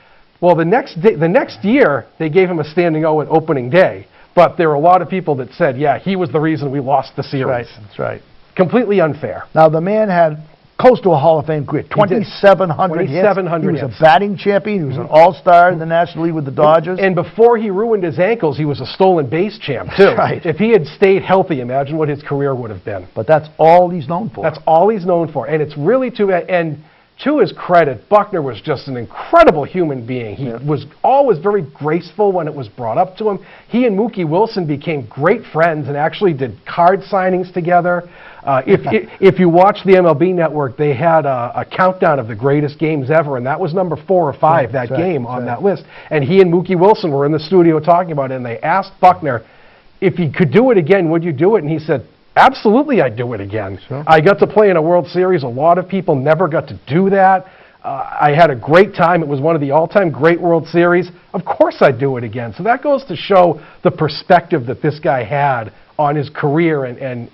well, the next year, they gave him a standing O at opening day. But there were a lot of people that said, yeah, he was the reason we lost the series. That's right. Completely unfair. Now, the man had close to a Hall of Fame career, 2,700 hits. 2,700 He was a batting champion. He was an all-star in the National League with the Dodgers. And before he ruined his ankles, he was a stolen base champ, too. Right. If he had stayed healthy, imagine what his career would have been. But that's all he's known for. That's all he's known for. And it's really to his credit, Buckner was just an incredible human being. He was always very graceful when it was brought up to him. He and Mookie Wilson became great friends and actually did card signings together. If you watch the MLB Network, they had a countdown of the greatest games ever, and that was number 4 or 5 that list. And he and Mookie Wilson were in the studio talking about it, and they asked Buckner, if he could do it again, would you do it? And he said, absolutely, I'd do it again. Sure. I got to play in a World Series. A lot of people never got to do that. I had a great time. It was one of the all-time great World Series. Of course I'd do it again. So that goes to show the perspective that this guy had on his career and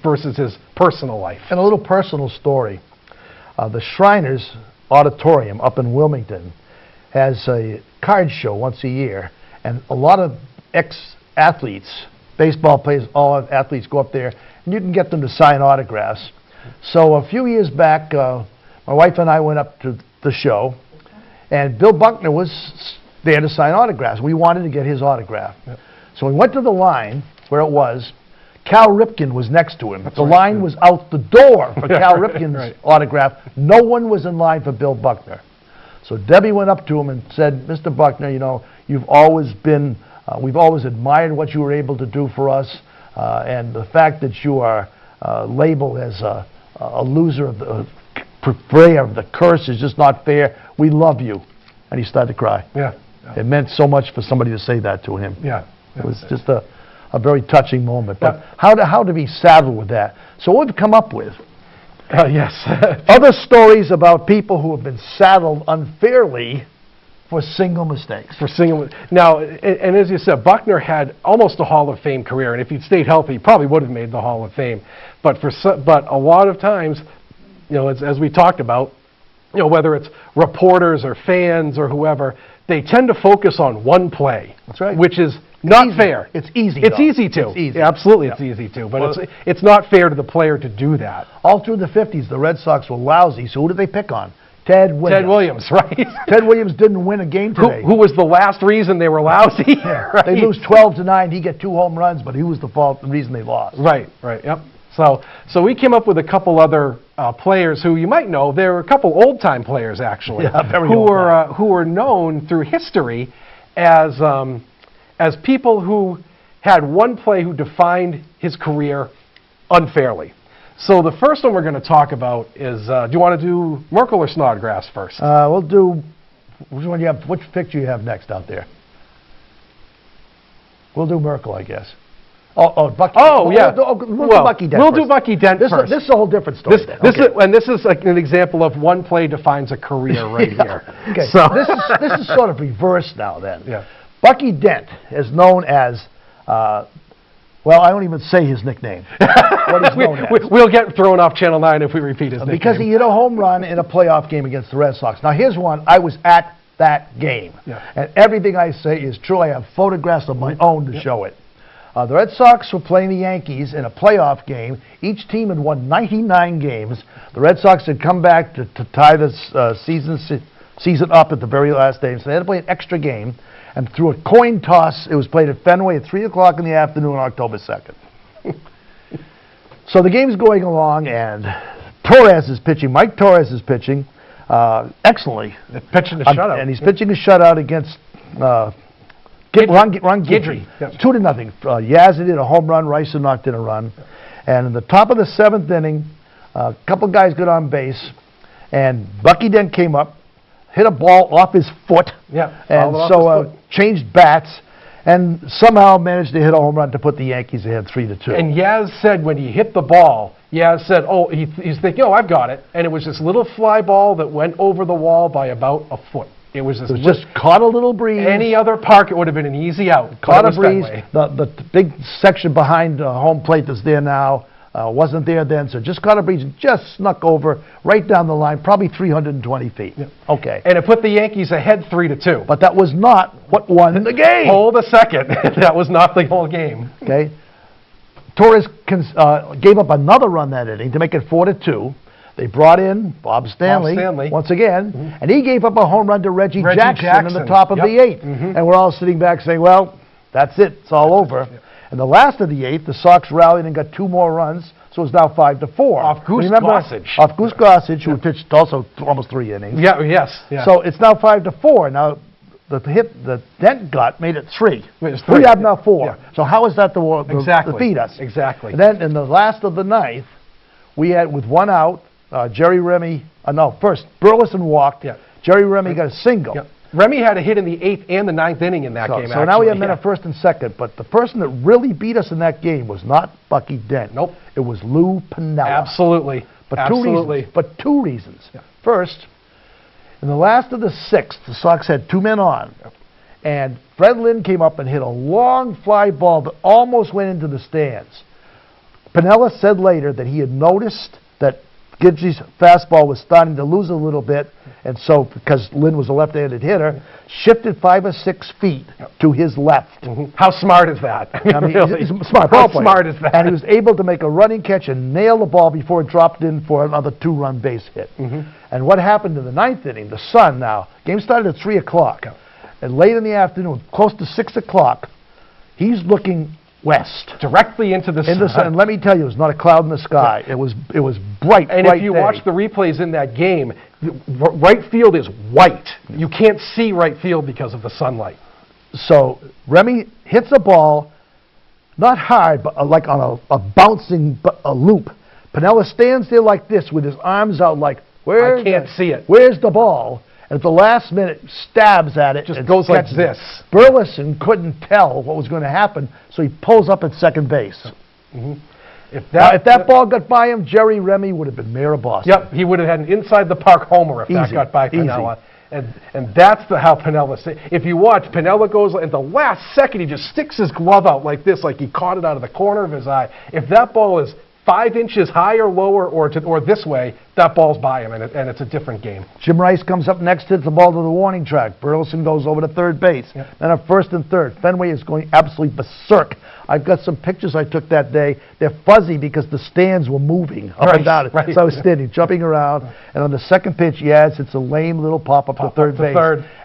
versus his personal life. And a little personal story. The Shriners Auditorium up in Wilmington has a card show once a year, and a lot of ex-athletes, baseball players, all athletes go up there, and you can get them to sign autographs. So a few years back, my wife and I went up to the show, and Bill Buckner was there to sign autographs. We wanted to get his autograph. Yep. So we went to the line where it was. Cal Ripken was next to him. The line was out the door for Cal Ripken's autograph. No one was in line for Bill Buckner. So Debbie went up to him and said, "Mr. Buckner, you know, you've always been, we've always admired what you were able to do for us, and the fact that you are labeled as a loser of the purveyor of the curse is just not fair. We love you." And he started to cry. Yeah. It meant so much for somebody to say that to him. Yeah. It was just a very touching moment. But how to be saddled with that? So what we've come up with, yes, other stories about people who have been saddled unfairly for single mistakes. Now, and as you said, Buckner had almost a Hall of Fame career, and if he'd stayed healthy, he probably would have made the Hall of Fame. But a lot of times, you know, as we talked about, you know, whether it's reporters or fans or whoever, they tend to focus on one play. That's right. Which is not fair. It's easy. It's easy to. It's easy. Yeah, absolutely, it's easy to. But it's not fair to the player to do that. All through the 50s, the Red Sox were lousy. So who did they pick on? Ted Williams. Ted Williams, right? Ted Williams didn't win a game today. Who was the last reason they were lousy? Yeah. Right. They lose 12-9. He got 2 home runs, but he was the reason they lost. Right. Yep. So we came up with a couple other players who you might know. There were a couple old-time players, actually, who were known through history as people who had one play who defined his career unfairly. So the first one we're going to talk about is, do you want to do Merkel or Snodgrass first? We'll do, which one you have? Which picture you have next out there? We'll do Merkel, I guess. Bucky. Yeah. We'll do Bucky Dent We'll first. do Bucky Dent first. This is a whole different story. This is like an example of one play defines a career right here. Okay. So This is sort of reversed now then. Yeah. Bucky Dent is known as, well, I won't even say his nickname. What he's known as. We'll get thrown off Channel 9 if we repeat his nickname. Because he hit a home run in a playoff game against the Red Sox. Now here's one. I was at that game. Yeah. And everything I say is true. I have photographs of my own to show it. The Red Sox were playing the Yankees in a playoff game. Each team had won 99 games. The Red Sox had come back to tie the season up at the very last day. So they had to play an extra game. And through a coin toss, it was played at Fenway at 3 o'clock in the afternoon on October 2nd. So the game's going along, and Torres is pitching. Mike Torres is pitching excellently. Pitching a shutout. And he's pitching a shutout against Ron Guidry. Yep. 2-0. Yaz hit a home run. Rice knocked in a run. And in the top of the 7th inning, a couple guys got on base, and Bucky Dent came up, hit a ball off his foot, and so changed bats, and somehow managed to hit a home run to put the Yankees ahead 3-2. And Yaz said when he hit the ball, Yaz said, he's thinking, I've got it. And it was this little fly ball that went over the wall by about a foot. It was just caught a little breeze. Any other park, it would have been an easy out. Caught a breeze. The big section behind home plate that's there now wasn't there then, so just caught a breeze and just snuck over right down the line, probably 320 feet. Yeah. Okay. And it put the Yankees ahead 3-2. But that was not what won the game. Hold a second. That was not the whole game. Okay. Torres gave up another run that inning to make it 4-2. They brought in Bob Stanley. Once again, and he gave up a home run to Reggie Jackson in the top of the 8th. And we're all sitting back saying, well, that's it. It's all over. In the last of the 8th, the Sox rallied and got 2 more runs, so it's now 5-4. Off Goose Gossage. Off Goose Gossage, who pitched also almost 3 innings. Yes. So it's now 5-4. Now, the hit that Dent got made it 3. It's 3 have now 4. So how is that to feed us? Exactly. And then in the last of the 9th, we had, with 1 out, Jerry Remy, first, Burleson walked. Yeah. Jerry Remy got a single. Yeah. Remy had a hit in the 8th and the 9th inning in that game, So now we have men at first and second, but the person that really beat us in that game was not Bucky Dent. Nope. It was Lou Piniella. Absolutely. But 2 reasons. Yeah. First, in the last of the 6th, the Sox had 2 men on. Yep. And Fred Lynn came up and hit a long fly ball that almost went into the stands. Piniella said later that he had noticed that Guidry's fastball was starting to lose a little bit, and so, because Lynn was a left-handed hitter, shifted 5 or 6 feet to his left. How smart is that? I mean, really? He's a smart ball player. How smart is that? And he was able to make a running catch and nail the ball before it dropped in for another 2-run base hit. And what happened in the 9th inning, the sun now, game started at 3 o'clock, and late in the afternoon, close to 6 o'clock, he's looking west, directly into the sun. And let me tell you, it was not a cloud in the sky. It was bright. And if you watch the replays in that game, right field is white. You can't see right field because of the sunlight. So Remy hits a ball, not hard, but like on a bouncing loop. Piniella stands there like this with his arms out, like, I can't see it. Where's the ball? And at the last minute, stabs at it. Just goes like this. Burleson couldn't tell what was going to happen, so he pulls up at second base. If that ball got by him, Jerry Remy would have been mayor of Boston. Yep, he would have had an inside-the-park homer if that got by Piniella. And that's how Piniella. If you watch, Piniella goes, at the last second, he just sticks his glove out like this, like he caught it out of the corner of his eye. If that ball is 5 inches higher, lower, or this way, that ball's by him, and it's a different game. Jim Rice comes up next, hits the ball to the warning track. Burleson goes over to third base. Yep. Then at first and third. Fenway is going absolutely berserk. I've got some pictures I took that day. They're fuzzy because the stands were moving up and down. So I was standing, jumping around. And on the second pitch, Yaz hits a lame little pop-up to third base.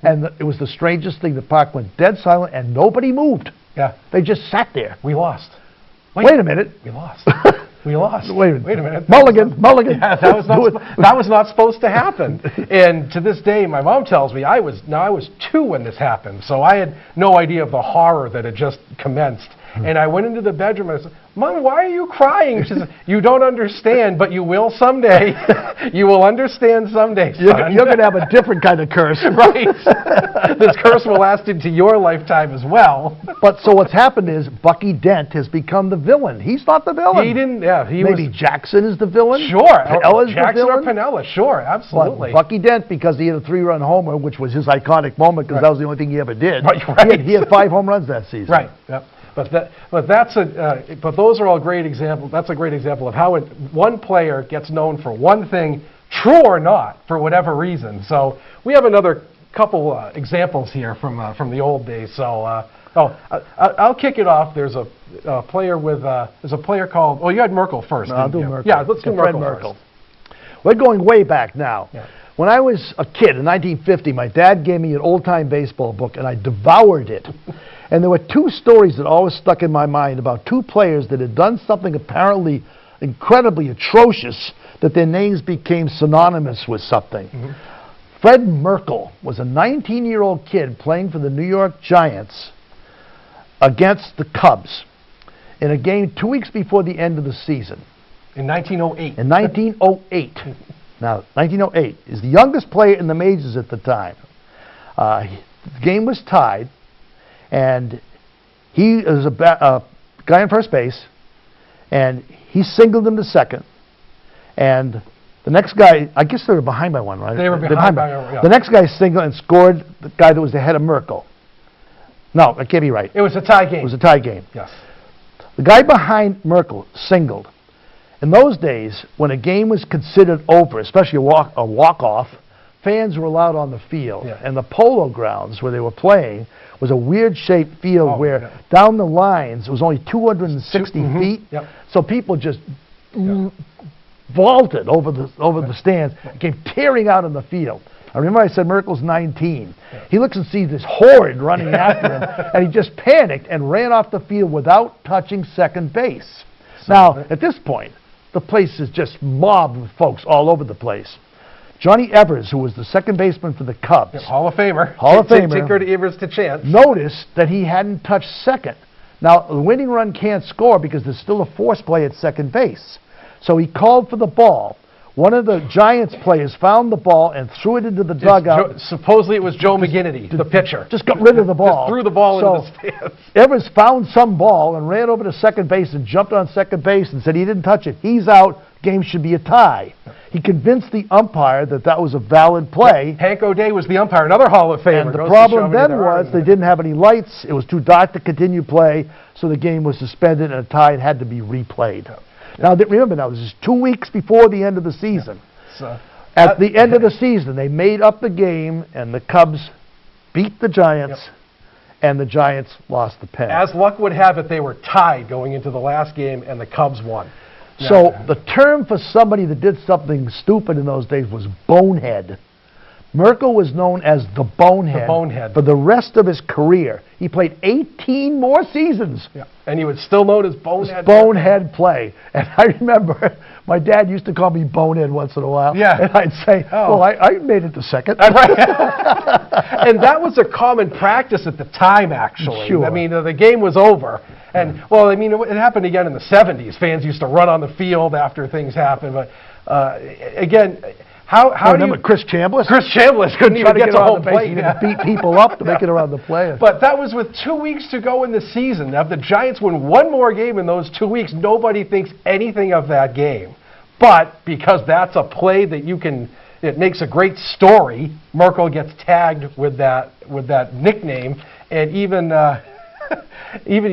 And it was the strangest thing. The park went dead silent, and nobody moved. Yeah. They just sat there. We lost. Wait a minute. We lost. We lost. Wait a minute. Mulligan. Yeah, that was not supposed to happen. And to this day, my mom tells me I was 2 when this happened, so I had no idea of the horror that had just commenced. And I went into the bedroom and I said, Mom, why are you crying? She said, you don't understand, but you will someday. You will understand someday, son. You're going to have a different kind of curse. Right. This curse will last into your lifetime as well. But so what's happened is Bucky Dent has become the villain. He's not the villain. He didn't, yeah. Maybe Jackson is the villain? Sure. Pinella's Jackson the or villain? Pinella, sure, absolutely. But Bucky Dent, because he had a 3-run homer, which was his iconic moment because that was the only thing he ever did. Right. He had 5 home runs that season. Right. Yep. But those are all great examples. That's a great example of how one player gets known for one thing, true or not, for whatever reason. So we have another couple examples here from the old days. So I'll kick it off. There's a player called. Oh, you had Merkel first. No, I'll do you? Merkel. Yeah, let's do Fred Merkel first. We're going way back now. Yeah. When I was a kid in 1950, my dad gave me an old-time baseball book, and I devoured it. And there were 2 stories that always stuck in my mind about 2 players that had done something apparently incredibly atrocious that their names became synonymous with something. Mm-hmm. Fred Merkel was a 19-year-old kid playing for the New York Giants against the Cubs in a game 2 weeks before the end of the season. In 1908. In 1908. Now, 1908 is the youngest player in the majors at the time. The game was tied, and he is a guy on first base, and he singled him to second, and the next guy, I guess they were behind by 1, right? They were behind by 1, yeah. The next guy singled and scored the guy that was ahead of Merkel. No, that can't be right. It was a tie game. It was a tie game. Yes. The guy behind Merkel singled. In those days, when a game was considered over, especially a walk-off, fans were allowed on the field. Yeah. And the Polo Grounds, where they were playing, was a weird-shaped field where down the lines, it was only 260 feet. Yep. So people just vaulted over the stands, came tearing out in the field. I remember I said Merkel's 19. Yeah. He looks and sees this horde running after him, and he just panicked and ran off the field without touching second base. Now, at this point, the place is just mobbed with folks all over the place. Johnny Evers, who was the second baseman for the Cubs, Hall of Famer, Tinker to Evers to chance, noticed that he hadn't touched second. Now, the winning run can't score because there's still a force play at second base. So he called for the ball. One of the Giants players found the ball and threw it into the dugout. Supposedly it was Joe McGinnity, the pitcher. Just got rid of the ball. Just threw the ball into the stands. Evers found some ball and ran over to second base and jumped on second base and said he didn't touch it. He's out. Game should be a tie. He convinced the umpire that was a valid play. Hank O'Day was the umpire, another Hall of Famer. And the problem then was they didn't have any lights. It was too dark to continue play, so the game was suspended and a tie had to be replayed. Now, remember, that was just 2 weeks before the end of the season. So, at the end of the season, they made up the game, and the Cubs beat the Giants, and the Giants lost the pennant. As luck would have it, they were tied going into the last game, and the Cubs won. So the term for somebody that did something stupid in those days was bonehead. Merkel was known as the bonehead, for the rest of his career. He played 18 more seasons. Yeah. And he was still known as Bonehead. Bonehead play. And I remember my dad used to call me Bonehead once in a while. Yeah. And I'd say, well, I made it to second. Right. And that was a common practice at the time, actually. Sure. I mean, the game was over. And, well, I mean, it happened again in the 70s. Fans used to run on the field after things happened. But, again... How do you... Chris Chambliss? Chris Chambliss couldn't even get to home plate. He had to beat people up to make it around the play. But that was with 2 weeks to go in the season. Now, if the Giants win one more game in those 2 weeks, nobody thinks anything of that game. But because that's a play that it makes a great story, Merkel gets tagged with that nickname, and even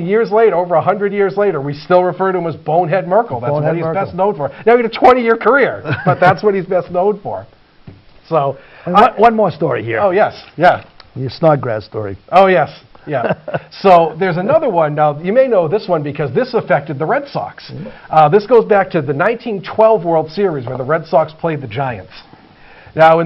years later, over 100 years later, we still refer to him as Bonehead Merkel. That's what he's best known for. Now, he had a 20-year career, but that's what he's best known for. So, one more story here. Oh, yes, yeah. Your Snodgrass story. Oh, yes, yeah. So, there's another one. Now, you may know this one because this affected the Red Sox. This goes back to the 1912 World Series where the Red Sox played the Giants. Now,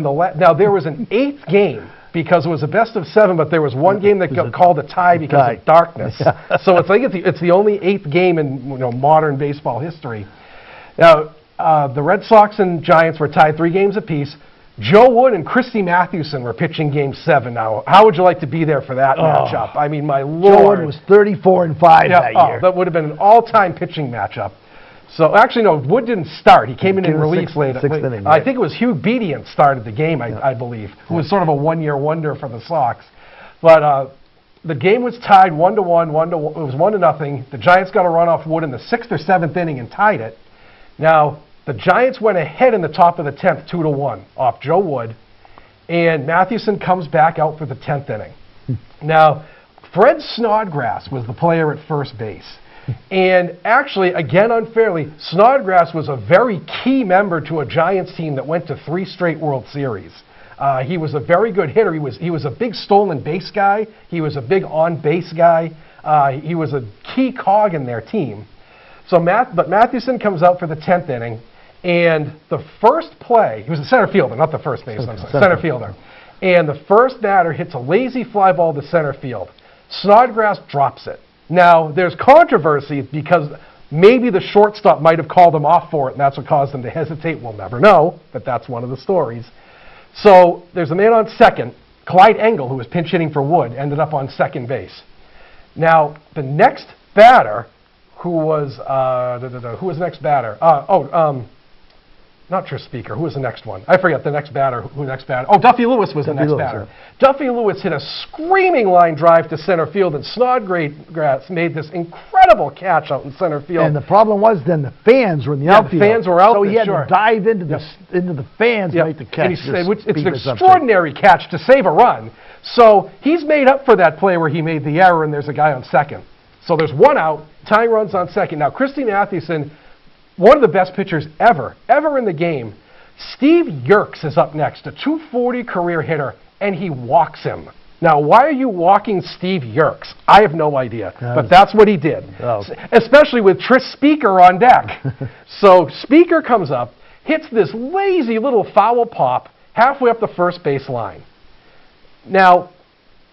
there was an 8th game. Because it was a best of 7, but there was one game that got called a tie because of darkness. So it's the only 8th game in modern baseball history. Now, the Red Sox and Giants were tied 3 games apiece. Joe Wood and Christy Mathewson were pitching Game 7 now. How would you like to be there for that matchup? I mean, my lord. Joe Wood was 34-5 that year. That would have been an all-time pitching matchup. So, actually, no, Wood didn't start. He came in relief later. Sixth inning, I think it was Hugh Bedient started the game, I believe, who was sort of a one-year wonder for the Sox. But the game was tied 1-1, it was 1-0. The Giants got a run off Wood in the 6th or 7th inning and tied it. Now, the Giants went ahead in the top of the 10th, 2-1, off Joe Wood, and Mathewson comes back out for the 10th inning. Now, Fred Snodgrass was the player at first base. And actually, again unfairly, Snodgrass was a very key member to a Giants team that went to 3 straight World Series. He was a very good hitter. He was a big stolen base guy. He was a big on-base guy. He was a key cog in their team. So but Mathewson comes out for the 10th inning, and the first play, he was a center fielder, not the first baseman, center fielder. And the first batter hits a lazy fly ball to center field. Snodgrass drops it. Now, there's controversy because maybe the shortstop might have called him off for it, and that's what caused him to hesitate. We'll never know, but that's one of the stories. So there's a man on second. Clyde Engel, who was pinch hitting for Wood, ended up on second base. Now, the next batter, who was the next batter? Not Speaker. Who was the next one? I forget the next batter. Who the next batter? Oh, Duffy Lewis was the next batter. Yeah. Duffy Lewis hit a screaming line drive to center field, and Snodgrass made this incredible catch out in center field. And the problem was then the fans were in the outfield. The fans were out so there, he had to dive into the fans to make the catch. It's an extraordinary catch to save a run. So he's made up for that play where he made the error, and there's a guy on second. So there's one out, tying runs on second. Now, Christy Mathewson, one of the best pitchers ever in the game. Steve Yerkes is up next, a .240 career hitter, and he walks him. Now, why are you walking Steve Yerkes? I have no idea, but that's what he did, especially with Tris Speaker on deck. So Speaker comes up, hits this lazy little foul pop halfway up the first base line. Now,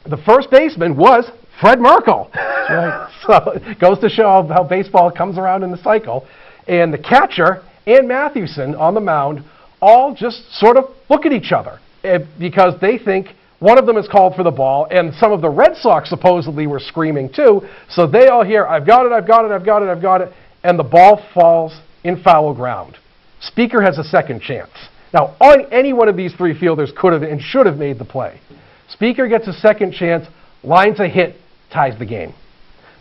the first baseman was Fred Merkle. That's right. So it goes to show how baseball comes around in the cycle. And the catcher and Mathewson on the mound all just sort of look at each other because they think one of them is called for the ball, and some of the Red Sox supposedly were screaming too. So they all hear, I've got it, I've got it, I've got it, I've got it, and the ball falls in foul ground. Speaker has a second chance. Now, any one of these 3 fielders could have and should have made the play. Speaker gets a second chance, lines a hit, ties the game.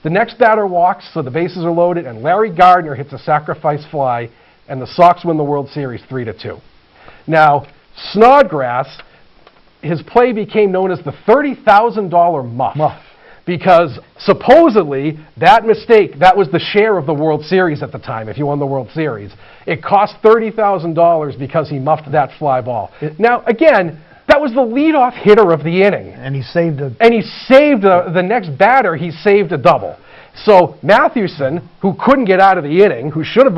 The next batter walks, so the bases are loaded, and Larry Gardner hits a sacrifice fly, and the Sox win the World Series 3-2. Now, Snodgrass, his play became known as the $30,000 muff. Because supposedly that mistake, that was the share of the World Series at the time, if you won the World Series. It cost $30,000 because he muffed that fly ball. Now, again, that was the leadoff hitter of the inning. And he saved the next batter, he saved a double. So Mathewson, who couldn't get out of the inning, who should have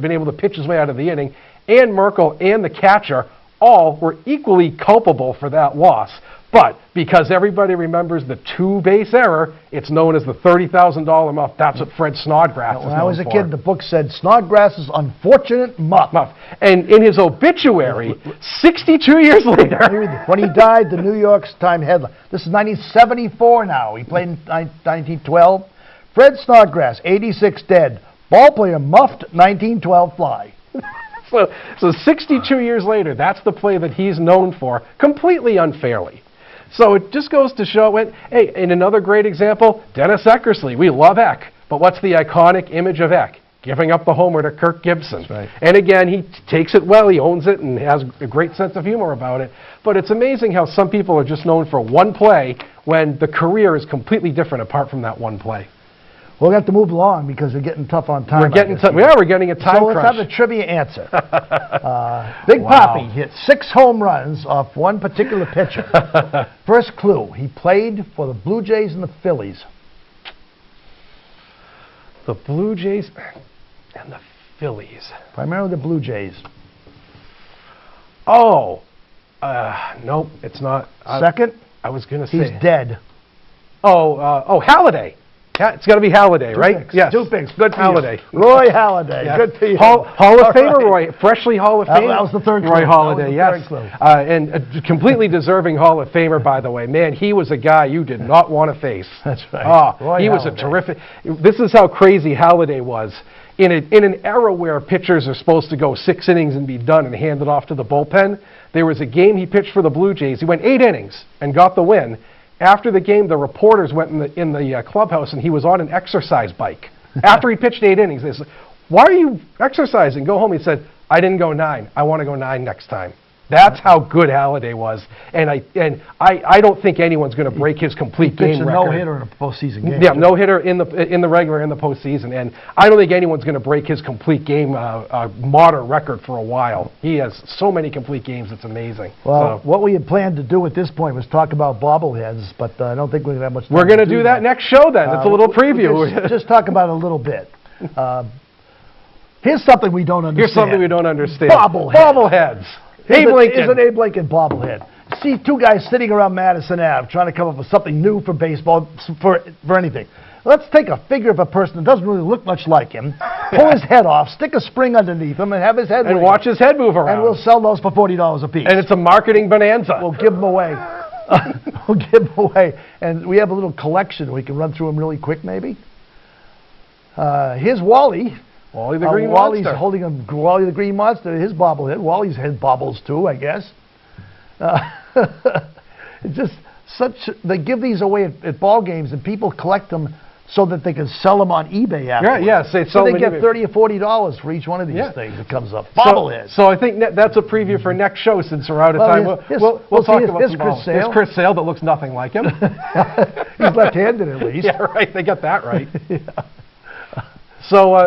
been able to pitch his way out of the inning, and Merkle and the catcher all were equally culpable for that loss. But because everybody remembers the 2-base error, it's known as the $30,000 muff. That's what Fred Snodgrass is known for. When I was a kid, the book said Snodgrass's unfortunate muff. And in his obituary, 62 years later, when he died, the New York Times headline. This is 1974 now. He played in 1912. Fred Snodgrass, 86 dead. Ballplayer muffed 1912 fly. So 62 years later, that's the play that he's known for, completely unfairly. So it just goes to show it. Hey, in another great example, Dennis Eckersley. We love Eck, but what's the iconic image of Eck? Giving up the homer to Kirk Gibson. That's right. And again, he takes it well, he owns it, and has a great sense of humor about it. But it's amazing how some people are just known for one play when the career is completely different apart from that one play. We'll have to move along because we're getting tough on time. We're getting a time crunch. So let's have a trivia answer. Big Papi hit 6 home runs off one particular pitcher. First clue, he played for the Blue Jays and the Phillies. The Blue Jays and the Phillies. Primarily the Blue Jays. Oh, nope, it's not. Second, I was going to say. He's dead. Oh, Halladay. Yeah, it's got to be Halladay, right? Yes. 2 picks. Good for Halladay. you. Roy Halladay. Yeah. Good for you. Hall of All Famer, right. Roy. Freshly Hall of Fame. That was the third clue. Roy Halladay, That was yes. the third clue. And a completely deserving Hall of Famer, by the way. Man, he was a guy you did not want to face. That's right. Oh, he was a terrific. This is how crazy Halladay was. In an era where pitchers are supposed to go 6 innings and be done and hand it off to the bullpen, there was a game he pitched for the Blue Jays. He went 8 innings and got the win. After the game, the reporters went in the clubhouse, and he was on an exercise bike. After he pitched 8 innings, they said, "Why are you exercising? Go home." He said, "I didn't go 9. I want to go 9 next time." That's how good Halladay was, and I don't think anyone's going to break his complete game record. He pitched a no-hitter in a postseason game. Yeah, no-hitter in the regular and the postseason, and I don't think anyone's going to break his complete game modern record for a while. He has so many complete games, it's amazing. Well, what we had planned to do at this point was talk about bobbleheads, but I don't think we're going to have much time. We're going to do that next show then. It's a little preview. Just talk about it a little bit. Here's something we don't understand. Here's something we don't understand. Bobbleheads. Abe Lincoln. Is an Abe Lincoln bobblehead. See 2 guys sitting around Madison Ave trying to come up with something new for baseball, for anything. Let's take a figure of a person that doesn't really look much like him, pull his head off, stick a spring underneath him, and have his head and watch his head move around. And we'll sell those for $40 a piece. And it's a marketing bonanza. We'll give them away. We'll give them away. And we have a little collection. We can run through them really quick, maybe. Here's Wally. Wally the Green Wally's Monster. holding a Wally the Green Monster, his bobblehead. Wally's head bobbles too, I guess. It's just they give these away at ball games, and people collect them so that they can sell them on eBay afterwards. So they get $30 or $40 for each one of these things that comes up. Bobbleheads. So I think that's a preview for next show, since we're out of time. We'll talk about Chris Sale. There's Chris Sale that looks nothing like him. He's left-handed at least. Yeah, right. They got that right. So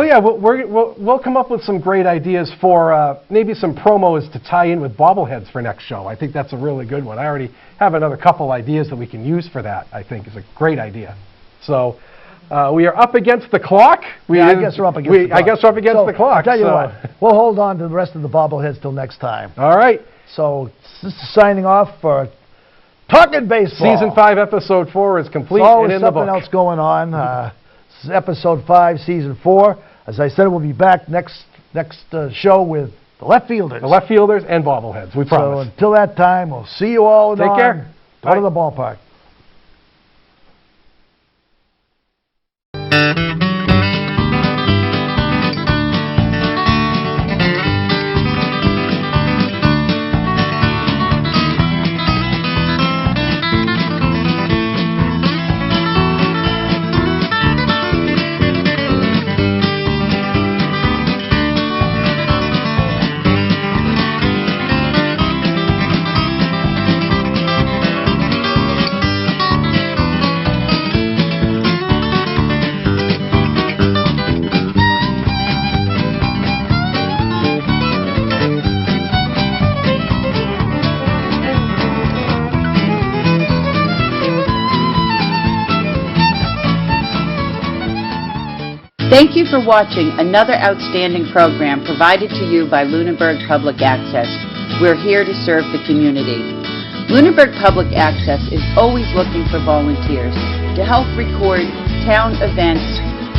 yeah, we'll come up with some great ideas for maybe some promos to tie in with bobbleheads for next show. I think that's a really good one. I already have another couple ideas that we can use for that. I think is a great idea. So we are up against the clock. I guess we're up against the clock. I guess we're up against the clock. I'll tell you what, we'll hold on to the rest of the bobbleheads till next time. All right. So this is signing off for Talkin' Baseball. Season 5, Episode 4 is complete and in the book. There's something else going on. This is Episode 5, Season 4. As I said, we'll be back next show with the left fielders. The left fielders and bobbleheads, we promise. So until that time, we'll see you all. Take care. Go to the ballpark. Thank you for watching another outstanding program provided to you by Lunenburg Public Access. We're here to serve the community. Lunenburg Public Access is always looking for volunteers to help record town events,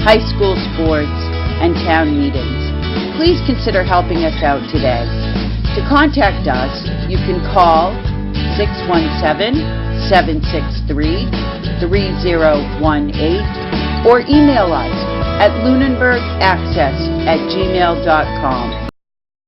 high school sports, and town meetings. Please consider helping us out today. To contact us, you can call 617-763-3018 or email us at lunenburgaccess@gmail.com.